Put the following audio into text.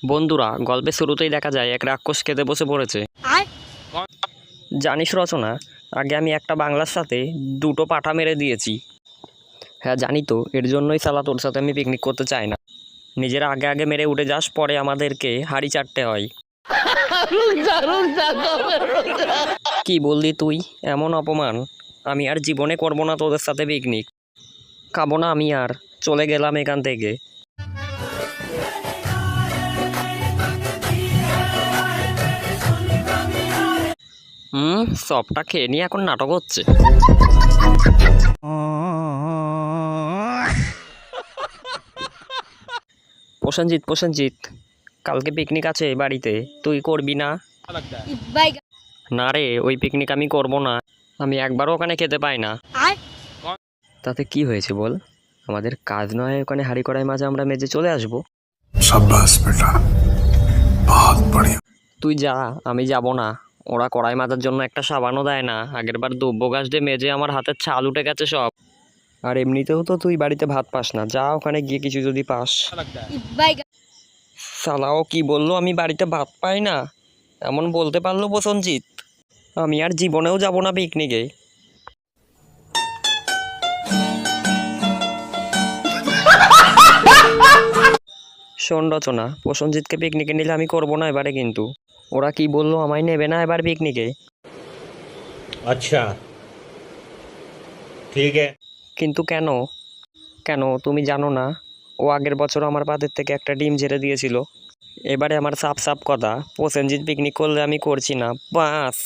বন্ধুরা, গল্পের শুরুতেই দেখা যায় এক রাক্ষস খেতে বসে পড়েছে। জানিস রচনা, আগে আমি একটা বাংলার সাথে দুটো পাঠা মেরে দিয়েছি। হ্যাঁ জানি তো, এর জন্যই শালা তোর সাথে আমি পিকনিক করতে চাই না। নিজেরা আগে আগে মেরে উঠে যাস, পরে আমাদেরকে হাঁড়ি চাটতে হয়। কি বললি তুই? এমন অপমান আমি আর জীবনে করবো না তোদের সাথে পিকনিক। খাবো না আমি আর, চলে গেলাম এখান থেকে। সবটা খেয়ে নিয়ে এখন নাটক হচ্ছে। প্রসেনজিৎ, কালকে পিকনিক আছে বাড়িতে, তুই করবি না? না রে, ওই পিকনিক আমি করব না। আমি একবারও ওখানে খেতে পাই না। তাতে কি হয়েছে বল? আমাদের কাজ নয় ওখানে হাঁড়ি কড়াই মাঝে আমরা মেজে চলে আসবো। शाबाश बेटा, बहुत बढ़िया। তুই যা, আমি যাব না। ওরা কড়াই মাজার জন্য একটা সাবানও দেয় না। আগেরবার দুব্বো গাছ দিয়ে মেজে আমার হাতের ছাল উঠে গেছে সব। আর এমনিতেও তো তুই বাড়িতে ভাত পাস না, যা ওখানে গিয়ে কিছু যদি পাস। শালাও কি বললো আমি বাড়িতে ভাত পাই না? এমন বলতে পারলো প্রসেনজিৎ? আমি আর জীবনেও যাব না পিকনিকে। শোন রচনা, প্রসেনজিৎকে পিকনিকে নিলে আমি করবো না এবারে, কিন্তু ওরা কি বললো আমায় নেবে না এবার পিকনিকে। अच्छा ठीक है। কিন্তু কেন? কেন তুমি জানো না? ও আগের বছর আমার পাতের থেকে একটা ডিম ঝেড়ে দিয়েছিল। এবারে আমার সাপ সাপ কথা, প্রসেনজিৎ পিকনিক করলে আমি করছি না, বাস।